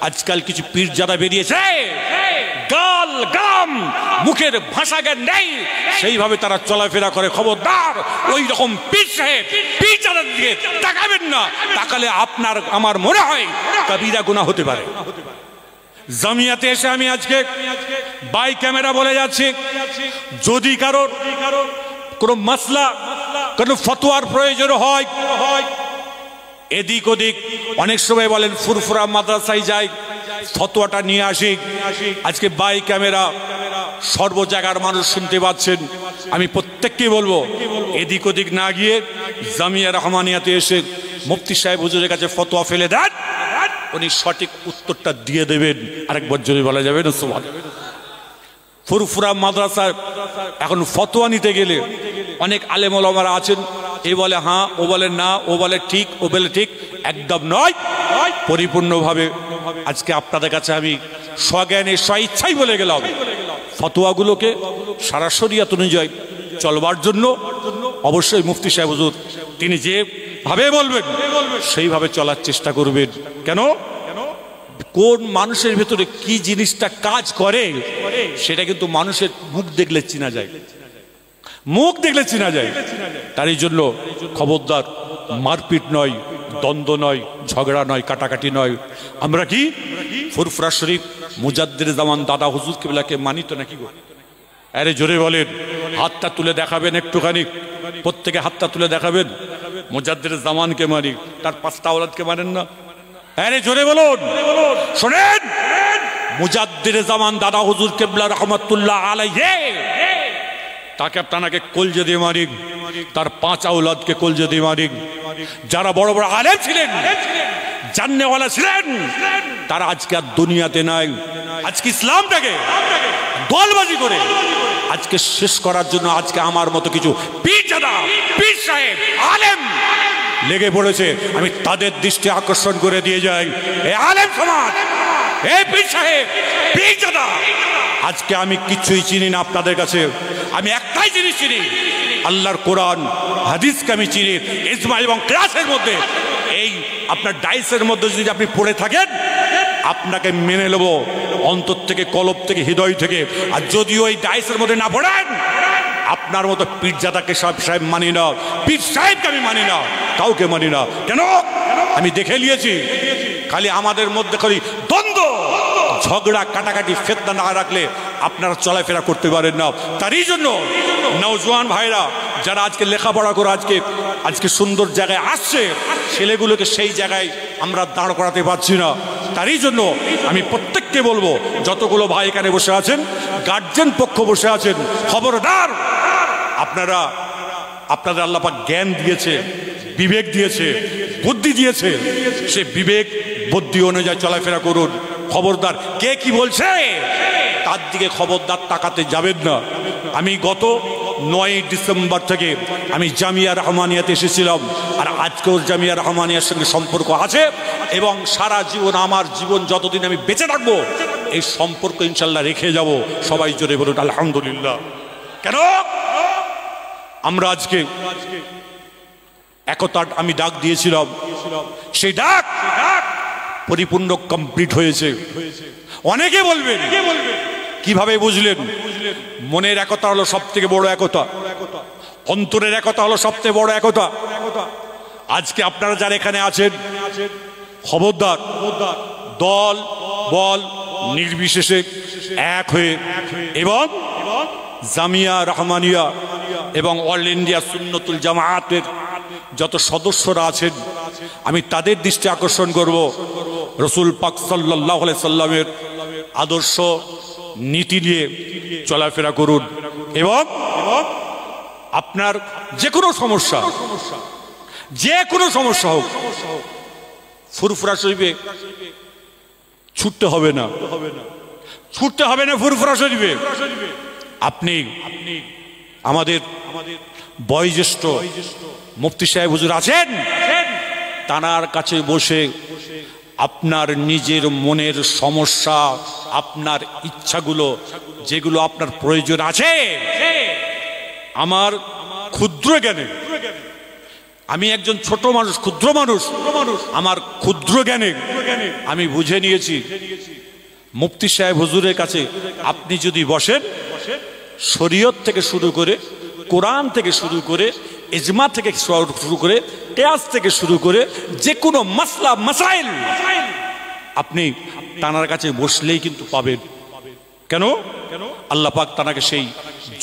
আজকাল কিছু পীরজাদা বেরিয়েছে, গাল গাম মুখের ভাষা জ্ঞান নেই, সেইভাবে তারা চলাফেরা করে। খবরদার ওই রকম পীর সাহেব পীরজাদার দিকে তাকাবেন না, তাকালে আপনার আমার মনে হয় কবিরা গুনাহ হতে পারে। জামিয়াতে এসে আমি আজকে বাই ক্যামেরা বলে যাচ্ছি, যদি কারোর কোনো মাসলা কোনো ফতোয়ার প্রয়োজন হয়, এদিক ওদিক অনেক সময় বলেন ফুরফুরা মাদ্রাসায় যাই, ফতোয়াটা নিয়ে আসি। আজকে বাই ক্যামেরা সর্ব জায়গার মানুষ শুনতে পাচ্ছেন। আমি প্রত্যেককে বলবো এদিক ওদিক না গিয়ে জামিয়া রহমানিয়াতে এসে মুফতি সাহেব হুজুরের কাছে ফতোয়া ফেলে দেন, উনি সঠিক উত্তরটা দিয়ে দেবেন। আরেকবার যদি বলা যাবে না সুবহানাল্লাহ। ফুরফুরা মাদ্রাসায় এখন ফতোয়া নিতে গেলে অনেক আলেম ওলামারা আছেন, এ বলে হ্যাঁ, ও বলে না, ও বলে ঠিক, ও বলে ঠিক, একদম নয়। পরিপূর্ণভাবে আজকে আপনাদের কাছে আমি স্বজ্ঞানে স্বইচ্ছাই বলে গেলাম, ফতোয়াগুলোকে সারা শরিয়াত অনুযায়ী চলবার জন্য অবশ্যই মুফতি সাহেব হুজুর তিনি যেভাবে বলবেন সেইভাবে চলার চেষ্টা করবেন। কেন? কোন মানুষের ভেতরে কি জিনিসটা কাজ করে সেটা কিন্তু মানুষের মুখ দেখলে চেনা যায়, মুখ দেখলে চেনা যায়। তারই জন্য খবরদার, মারপিট নয়, দ্বন্দ্ব নয়, ঝগড়া নয়, কাটাকাটি নয়। আমরা কি ফুরফুরা শরীফ মুজাদ্দিদ জামান দাদা হুজুর কিবলাকে মানি তো নাকি গো? আরে জোরে বলেন, হাতটা তুলে দেখাবেন একটুখানি, প্রত্যেকে হাতটা তুলে দেখাবেন। মুজাদ্দিদ জামানকে মানি, তার 5টা আওলাদকে মানেন না? আরে জোরে বলুন। শোনেন, মুজাদ্দিদ জামান দাদা হুজুর কিবলা রহমাতুল্লাহ আলাইহি, তাকে আপনাকে কলজে দিয়ে মানি, তার 5 আওলাদকে কলজে দিয়ে মানি। যারা বড় বড় আলেম ছিলেন, জান্নেওয়ালা ছিলেন, তারা আজকে আর দুনিয়াতে নাই। আজকে ইসলামটাকে দলবাজি করে আজকে শেষ করার জন্য আজকে আমার মতো কিছু পীরজাদা, পীর সাহেব, আলেম লেগে পড়েছে। আমি তাদের দৃষ্টি আকর্ষণ করে দিয়ে যাই, এই আলেম সমাজ, এই পীর সাহেব, পীরজাদা, আজকে আমি কিছুই চিনি না আপনাদের কাছে। আমি একটাই জিনিস চিনি, আল্লাহর কোরআন হাদিসকে আমি চিনি। ইজমা এবং কিয়াসের মধ্যে, এই আপনার ডাইসের মধ্যে যদি আপনি পড়ে থাকেন, আপনাকে মেনে নেব অন্তর থেকে, কলব থেকে, হৃদয় থেকে। আর যদি ওই ডাইসের মধ্যে না পড়েন, আপনার মতো পীরজাদাকে সব সাহেব মানি না, পীর সাহেবকে আমি মানি না, কাউকে মানি না। কেন? আমি দেখে নিয়েছি, খালি আমাদের মধ্যে খালি দ্বন্দ্ব, ঝগড়া, কাটাকাটি, ফিতনা না রাখলে আপনারা চলাফেরা করতে পারেন না। তারই জন্য নওজোয়ান ভাইরা যারা আজকে লেখাপড়া করে আজকে সুন্দর জায়গায় আসছে, ছেলেগুলোকে সেই জায়গায় আমরা দাঁড় করাতে পারছি না। তারই জন্য আমি প্রত্যেককে বলবো, যতগুলো ভাই এখানে বসে আছেন, গার্জেন পক্ষ বসে আছেন, খবরদার, আপনাদের আল্লাহ পাক জ্ঞান দিয়েছে, বিবেক দিয়েছে, বুদ্ধি দিয়েছে, সে বিবেক বুদ্ধি অনুযায়ী চলাফেরা করুন। খবরদার, কে কি বলছে তার দিকে খবরদার তাকাতে যাবেন না। আমি গত 9 ডিসেম্বর থেকে আমি জামিয়া রহমানিয়াতে এসেছিলাম, আর আজকেও জামিয়া রহমানিয়ার সঙ্গে সম্পর্ক আছে, এবং সারা জীবন, আমার জীবন যতদিন আমি বেঁচে থাকবো, এই সম্পর্ক ইনশাল্লাহ রেখে যাব। সবাই জোরে বলুন আলহামদুলিল্লাহ। কেন? আমরা আজকে একতার আমি ডাক দিয়েছিলাম, সেই ডাক পরিপূর্ণ কমপ্লিট হয়েছে। অনেকে বলবেন কিভাবে বুঝলেন? মনের একতা হলো সব থেকে বড় একতা, অন্তরের একতা হলো সবচেয়ে বড় একতা। আজকে আপনারা যারা এখানে আছেন, খবরদার, দল বল নির্বিশেষে এক হয়ে, এবং জামিয়া রহমানিয়া এবং অল ইন্ডিয়া সুন্নতুল জামায়াতের যত সদস্যরা আছেন, আমি তাদের দৃষ্টি আকর্ষণ করব, রসুল পাক সাল্লাল্লাহু আলাইহি সাল্লামের আদর্শ নীতি নিয়ে চলাফেরা করুন। এবং আপনার যে কোনো সমস্যা হোক, ফুরফুরা শরীফে ছুটতে হবে না, ফুরফুরা শরীফে। আপনি আমাদের বয়োজ্যেষ্ঠ মুফতি সাহেব হুজুর আছেন, তানার কাছে বসে আপনার নিজের মনের সমস্যা, আপনার ইচ্ছাগুলো, যেগুলো আপনার প্রয়োজন আছে, আমার ক্ষুদ্র জ্ঞানে আমি একজন ছোট মানুষ, ক্ষুদ্র মানুষ, আমার ক্ষুদ্র জ্ঞানে আমি বুঝে নিয়েছি মুফতি সাহেব হুজুরের কাছে আপনি যদি বসেন, শরীয়ত থেকে শুরু করে, কোরআন থেকে শুরু করে, ইজমা থেকে শুরু করে, কিয়াস থেকে শুরু করে যে কোনো মাসলা মাসাইল আপনি তানার কাছে বসলেই কিন্তু পাবেন। কেন? আল্লাহ পাক তানাকে সেই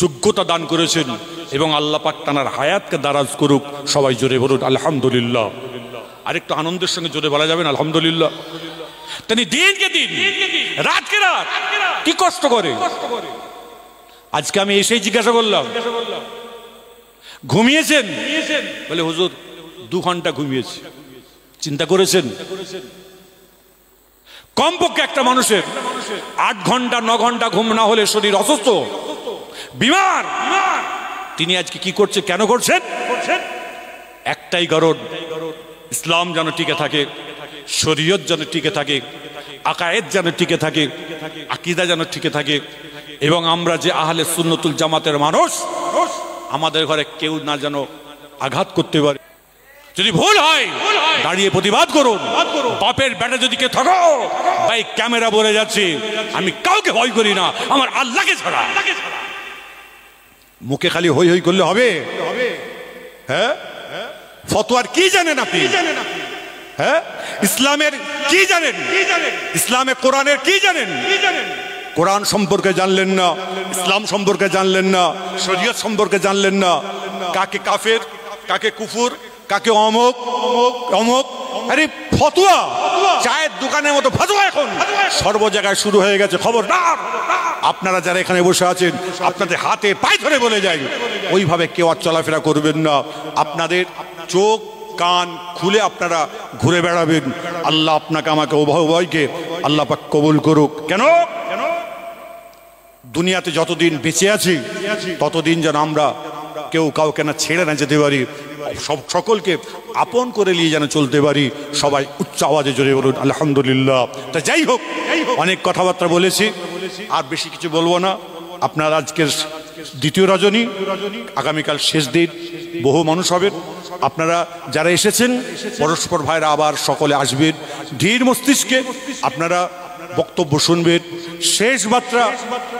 যোগ্যতা দান করেছেন এবং আল্লাহ পাক তানার হায়াতকে দারাজ করুক। সবাই জোরে বলুন আলহামদুলিল্লাহ। আরেকটু আনন্দের সঙ্গে জোরে বলা যাবেন আলহামদুলিল্লাহ। তিনি দিনকে দিন, রাতকে রাত কি কষ্ট করে। আজকে আমি এসেই জিজ্ঞাসা করলাম, ঘুমিয়েছেন? বলে হুজুর 2 ঘন্টা ঘুমিয়েছি। চিন্তা করেছেন কমপক্ষে একটা মানুষের 8 ঘন্টা 9 ঘন্টা ঘুম না হলে শরীর অসুস্থ, বিমার। তিনি আজকে কি করছে, কেন করছেন? একটাই কারণ, ইসলাম যেন টিকে থাকে, শরীয়ত যেন টিকে থাকে, আকায়েদ যেন টিকে থাকে, আকীদা যেন টিকে থাকে, এবং আমরা যে আহলে সুন্নতুল জামাতের মানুষ, আমাদের ঘরে কেউ না যেন আঘাত করতে পারে। যদি ভুল হয় দাঁড়িয়ে প্রতিবাদ করুন। বাপের বেটা যদি কে থাকো, ভাই ক্যামেরা বলে যাচ্ছে, আমি কাউকে ভয় করি না, আমার আল্লাহকে ছাড়া। মুখে খালি হই হই করলে হবে? হ্যাঁ, ফতোয়ার কি জানেন আপনি? হ্যাঁ, ইসলামের কি জানেন? ইসলামে কোরআনের কি জানেন? কোরআন সম্পর্কে জানলেন না, ইসলাম সম্পর্কে জানলেন না, শরীয়ত সম্পর্কে জানলেন না। কাকে কাফের, কাকে কুফুর, কাকে অমুক অমুক, আরে ফতোয়া চায়ের দোকানের মতো ফতোয়া এখন সর্ব জায়গায় শুরু হয়ে গেছে। খবরদার, আপনারা যারা এখানে বসে আছেন, আপনাদের হাতে পায়ে ধরে বলে যাই, ওইভাবে কেউ আর চলাফেরা করবেন না। আপনাদের চোখ কান খুলে আপনারা ঘুরে বেড়াবেন। আল্লাহ আপনাকে আমাকে উভয়কে আল্লাহ পাক কবুল করুক। কেন? দুনিয়াতে যতদিন বেঁচে আছি ততদিন যেন আমরা কেউ কাউকে না ছেড়ে না যেতে পারি, সকলকে আপন করে নিয়ে যেন চলতে পারি। সবাই উচ্চ আওয়াজে জোরে বলুন আলহামদুলিল্লাহ। তা যাই হোক, অনেক কথাবার্তা বলেছি, আর বেশি কিছু বলবো না। আপনার আজকের দ্বিতীয় রজনী, আগামীকাল শেষ দিন, বহু মানুষ হবেন। আপনারা যারা এসেছেন পরস্পর ভাইরা আবার সকলে আসবেন, ধীর মস্তিষ্কে আপনারা বক্তব্য শুনবেন। শেষ মাত্রা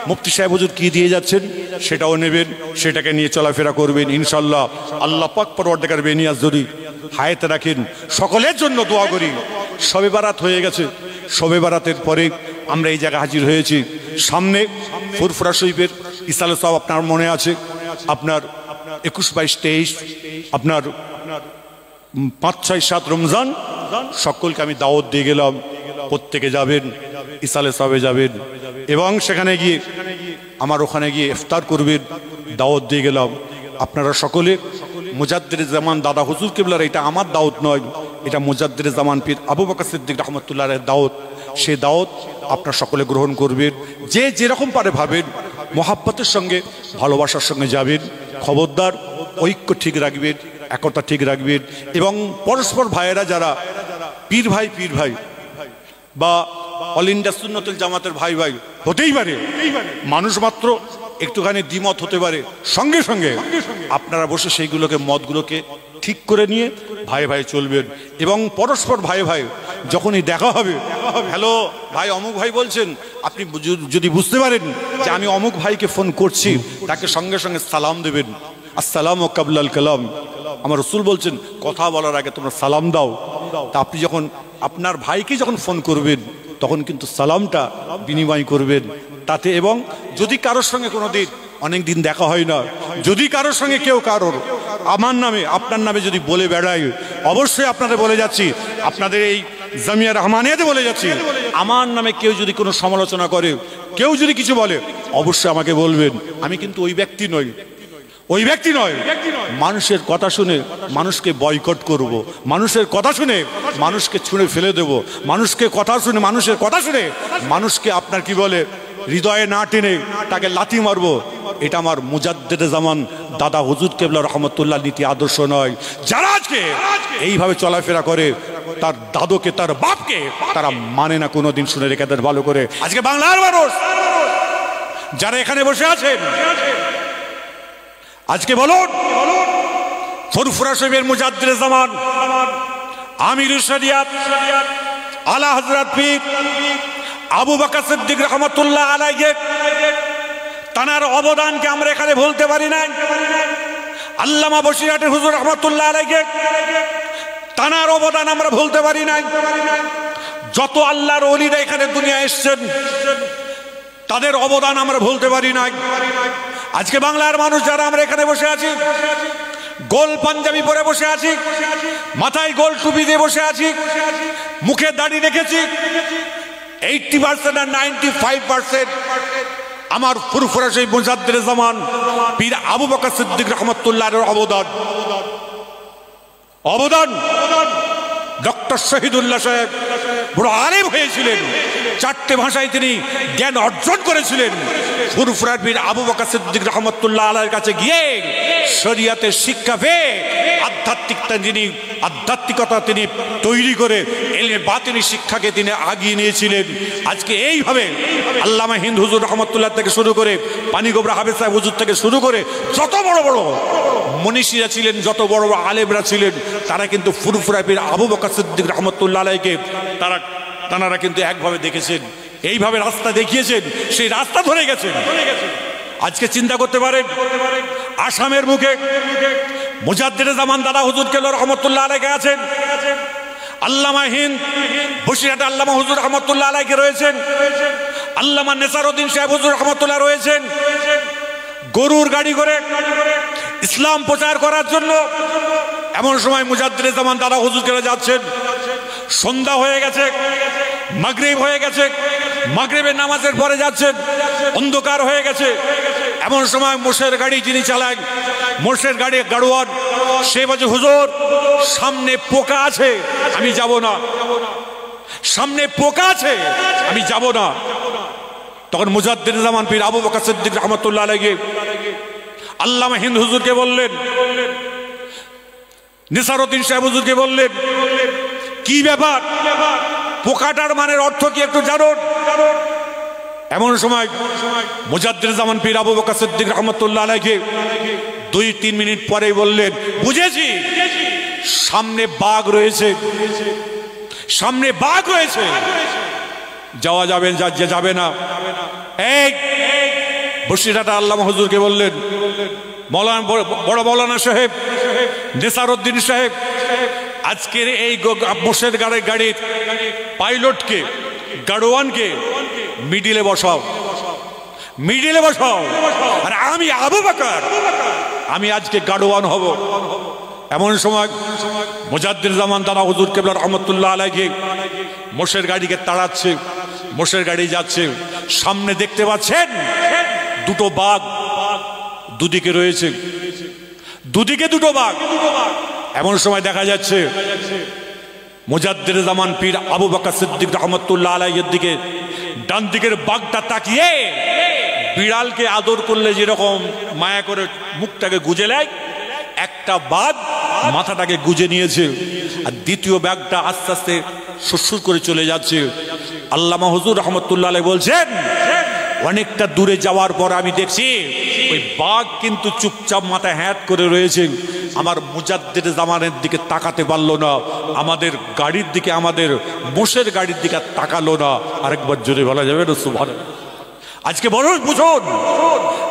মুফতি সাহেব হুজুর কি দিয়ে যাচ্ছেন সেটাও নেবেন, সেটাকে নিয়ে চলাফেরা করবেন ইনশাল্লাহ। আল্লাহ পাক পরওয়ারদিগার বেনিয়াজ যদি হায়াতে রাখেন, সকলের জন্য দোয়া করি। শবে বারাত হয়ে গেছে, শবে বারাতের পরে আমরা এই জায়গায় হাজির হয়েছি। সামনে ফুরফুরা শরীফের ইসালে সাহেব আপনার মনে আছে, আপনার 21, 22, 23, আপনার 5, 6, 7 রমজান সকলকে আমি দাওয়াত দিয়ে গেলাম, প্রত্যেকে যাবেন, ইসালে সাহেবে যাবেন এবং সেখানে গিয়ে আমার ওখানে গিয়ে ইফতার করবেন, দাওয়াত দিয়ে গেলাম। আপনারা সকলে মুজাদ্দিদে জামান দাদা হুজুর কিবলার, এটা আমার দাওয়াত নয়, এটা মুজাদ্দিদে জামান পীর আবু বকর সিদ্দিক রহমতুল্লাহের দাওয়াত। সে দাওয়াত আপনারা সকলে গ্রহণ করবেন। যে যেরকম পারে ভাবেন, মোহাব্বতের সঙ্গে ভালোবাসার সঙ্গে যাবেন। খবরদার, ঐক্য ঠিক রাখবেন, একতা ঠিক রাখবেন এবং পরস্পর ভাইয়েরা যারা পীর ভাই বা অল ইন্ডিয়া সুন্নতুল জামাতের ভাই হতেই পারে, মানুষ মাত্র একটুখানি দ্বিমত হতে পারে, সঙ্গে সঙ্গে আপনারা বসে সেইগুলোকে মতগুলোকে ঠিক করে নিয়ে ভাই চলবেন এবং পরস্পর ভাই যখনই দেখা হবে, হ্যালো ভাই অমুক ভাই বলছেন, আপনি যদি বুঝতে পারেন যে আমি অমুক ভাইকে ফোন করছি, তাকে সঙ্গে সঙ্গে সালাম দেবেন। আসসালামু কাবলাল কালাম। আমার রাসূল বলছেন কথা বলার আগে তোমরা সালাম দাও। তা আপনি যখন আপনার ভাইকে যখন ফোন করবেন তখন কিন্তু সালামটা বিনিময় করবেন তাতে। এবং যদি কারোর সঙ্গে কোনো দিন অনেক দিন দেখা হয় না, যদি কারোর সঙ্গে কেউ কারোর আমার নামে আপনার নামে যদি বলে বেড়ায়, অবশ্যই আপনাদের বলে যাচ্ছি, আপনাদের এই জামিয়া রহমানিয়াতে বলে যাচ্ছি, আমার নামে কেউ যদি কোনো সমালোচনা করে, কেউ যদি কিছু বলে, অবশ্যই আমাকে বলবেন। আমি কিন্তু ওই ব্যক্তি নই, মানুষের কথা শুনে মানুষকে বয়কট করব, মানুষের কথা শুনে মানুষকে ছুঁড়ে ফেলে দেব, মানুষের কথা শুনে মানুষকে আপনার কি বলে হৃদয়ে না টেনে তাকে লাথি মারবো। এটা আমার মুজাদ্দিদে জামান দাদা হুজুর কেবলা রহমতুল্লাহ নীতি আদর্শ নয়। যারা আজকে এইভাবে চলাফেরা করে তার দাদুকে তার বাপকে তারা মানে না কোনোদিন। শুনে রেখে দেন ভালো করে। আজকে বাংলার মানুষ যারা এখানে বসে আছেন, আজকে বলুন ফুরফুরা শরীফের মুজাদ্দিদে জামান আমিরুশ শরিয়াত আলা হযরত পীর আবু বকর সিদ্দিক রাহমাতুল্লাহ আলাইহি তানার অবদানকে আমরা এখানে ভুলতে পারি না। আল্লামা বসিরহাটের হুজুর রাহমাতুল্লাহ আলাইহি তানার অবদান আমরা ভুলতে পারি না। যত আল্লাহর ওলিরা এখানে দুনিয়ায় এসেছেন তাদের অবদান আমরা ভুলতে পারি না। আজকে বাংলার মানুষ যারা আমরা এখানে বসে আছি, গোল পাঞ্জাবি পরে বসে আছি, মাথায় গোল টুপি দিয়ে বসে আছি, মুখে দাড়ি রেখেছি, 80% আর 95% আমার ফুরফুরা শরীফ মুজাদ্দিদে জামান পীর আবু বকর সিদ্দিক রাহমাতুল্লাহর অবদান। ডক্টর শহীদুল্লাহ সাহেব বড় আলেম হয়েছিলেন, 4টে ভাষায় তিনি জ্ঞান অর্জন করেছিলেন। ফুরফুরার পীর আবু বকর সিদ্দিক রাহমাতুল্লাহ আলাইহির কাছে গিয়ে শরিয়াতের শিক্ষা পেয়ে আধ্যাত্মিকতা তিনি তৈরি করে এলমে বাতিনি শিক্ষাকে তিনি আগিয়ে নিয়েছিলেন। আজকে এইভাবে আল্লামা হিন্দ হুজুর রহমতুল্লাহ থেকে শুরু করে পানিগোবরা হাফেজ সাহেব হুজুর থেকে শুরু করে যত বড় বড় মনীষীরা ছিলেন, যত বড় বড় আলেমরা ছিলেন, তারা কিন্তু ফুরফুরা পীর আবু বকর সিদ্দিক রাহমাতুল্লাহ আলাইহিকে তারা কিন্তু একভাবে দেখেছেন, এইভাবে রাস্তা দেখিয়েছেন, সেই রাস্তা ধরে গেছেন। আজকে চিন্তা করতে পারেন, আসামের মুখে মুজাদ্দিদে জামান দাদা হুজুর কেবলা রহমতুল্লাহ আলাইহি আছেন, আল্লামা হিন্দ বসিরহাটে আল্লামা হুজুর রহমতুল্লাহ আলাইহি রয়েছেন, আল্লামা নেসারউদ্দিন সাহেব হুজুর রহমতুল্লাহ রয়েছেন। গরুর গাড়ি করে ইসলাম প্রচার করার জন্য এমন সময় মুজাদ্দিদে জামান দাদা হুজুর কেবলা যাচ্ছেন। সন্ধ্যা হয়ে গেছে, মাগরিব হয়ে গেছে, মাগরিবের নামাজের পরে যাচ্ছেন, অন্ধকার হয়ে গেছে। এমন সময় মোষের গাড়ি যিনি চালান, মোষের গাড়ি গাড়োয়ান, সে বলছে হুজুর সামনে পোকা আছে, আমি যাব না, সামনে পোকা আছে, আমি যাব না। তখন মুজাদ্দিদে জামান পীর আবু বকর সিদ্দিক রাহমাতুল্লাহ আলাইহি আল্লামা হিন্দ হুজুরকে বললেন, নেসারউদ্দিন সাহেব হুজুরকে বললেন, কি ব্যাপার, পোকাটার মানের অর্থ কি একটু জানুন। এমন সময় মুজাদ্দিদে জামান পীর আবু বকর সিদ্দিক রাহমাতুল্লাহ আলাইহি 2-3 মিনিট পরে বললেন, বুঝেছি, সামনে বাঘ রয়েছে, সামনে বাঘ রয়েছে, যাওয়া যাবে যাবে না। এই বসিরহাটে আল্লামা হুজুরকে বললেন, মৌলানা বড় মৌলানা সাহেব, নেসারউদ্দিন সাহেব, আজকের এই মোষের গাড়ির পাইলটকে, গাড়োয়ানকে মিডিলে বসাও, মিডিলে বসাও, আর আমি আবু বকর, আমি আজকে গাড়োয়ান হব। এমন সময় মুজাদ্দিদে জামান দাদা হুজুর কেবলা রহমতুল্লাহ আলাইহি মোষের গাড়িকে তাড়াচ্ছে, মোষের গাড়ি যাচ্ছে, সামনে দেখতে পাচ্ছেন দুটো বাঘ, দুদিকে রয়েছে, দুদিকে দুটো বাঘ। এমন সময় দেখা যাচ্ছে মুজাদ্দিদে জামান পীর আবু বকর সিদ্দিক রাহমাতুল্লাহ আলাইহির দিকে ডান দিকের বাঘটা তাকিয়ে বিড়ালকে আদর করলে যেরকম মায়া করে মুখটাকে গুজে নেয়, একটা বাঘ মাথাটাকে গুজে নিয়েছে, আর দ্বিতীয় বাঘটা আস্তে আস্তে সুরসুর করে চলে যাচ্ছে। আল্লামা হুজুর রহমতুল্লাহ আলাইহি বলছেন, অনেকটা দূরে যাওয়ার পর আমি দেখছি ওই বাঘ কিন্তু চুপচাপ মাথায় হ্যাট করে রয়েছে, আমার মুজাদ্দিদে জামানের দিকে তাকাতে পারলো না, আমাদের গাড়ির দিকে, আমাদের মোষের গাড়ির দিকে তাকালো না। আরেকবার জোরে বলা যাবে না সুবহানাল্লাহ। আজকে বড় বুঝুন,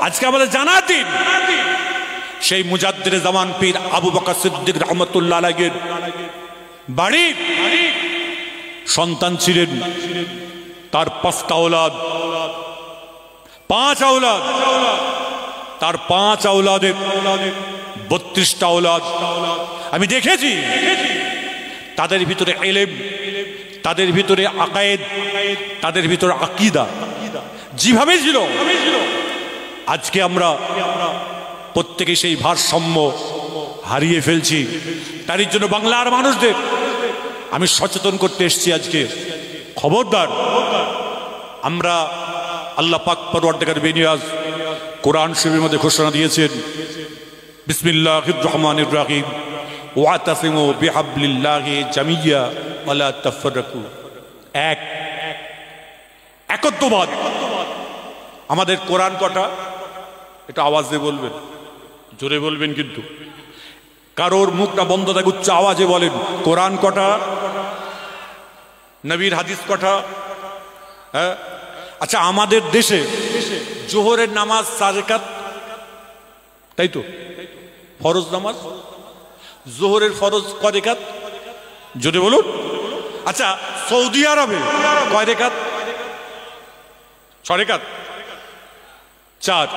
আজকে আমাদের জানার দিন। সেই মুজাদ্দিদে জামান পীর আবু বকর সিদ্দিক রাহমাতুল্লাহ আলাইহির বাড়ি সন্তান ছিলেন, তার 5টা আওলাদ, 5 আওলাদ, তার 5 আওলাদের 32টা আওলাদ। আমি দেখেছি তাদের ভিতরে ইলম, তাদের ভিতরে আকায়েদ, তাদের ভিতরে আকীদা যেভাবে ছিল, আজকে আমরা প্রত্যেকে সেই ভারসাম্য হারিয়ে ফেলছি। তারই জন্য বাংলার মানুষদের আমি সচেতন করতে এসেছি আজকে, খবরদার। আমরা আল্লাহ পাক পরওয়ারদিগার বেনিয়াজ কোরআন শরীফের মধ্যে ঘোষণা দিয়েছেন, বিসমিল্লাহির রহমানির রহিম, ওয়াতাসিমু বিহাবলিল্লাহি জামিয়া ওয়ালা তাফাররাকু। একত্ববাদ। আমাদের কোরআন কটা? এটা আওয়াজ দিয়ে বলবেন, জোরে বলবেন, কিন্তু কারোর মুখটা বন্ধ থাকে, উচ্চ আওয়াজে বলেন কোরআন কটা, নবীর হাদিস কটা। হ্যাঁ, আচ্ছা আমাদের দেশে জোহরের নামাজ 4 রাকাত, তাই তো? ফরজ নামাজ জোহরের ফরজ কয় রাকাত যদি বলুন? আচ্ছা সৌদি আরবে কয় রাকাত? 6 রাকাত, 4।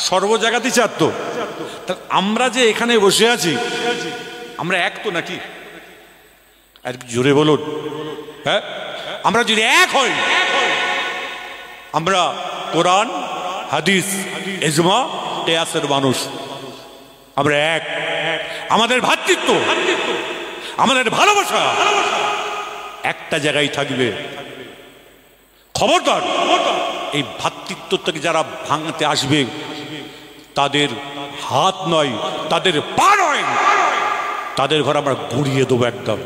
সর্ব জায়গাতেই 4 তো। আমরা যে এখানে বসে আছি আমরা এক তো নাকি? আর জোরে বলুন। হ্যাঁ, আমরা যদি এক হই, আমরা কোরআন হাদিস ইজমা কিয়াসের মানুষ, আমরা এক। আমাদের ভ্রাতৃত্ব, আমাদের ভালোবাসা একটা জায়গায় থাকবে। খবরদার এই ভ্রাতৃত্বটাকে যারা ভাঙতে আসবে তাদের হাত নয়, তাদের পা নয়, তাদের ঘর আমরা গুড়িয়ে দেবো একদম।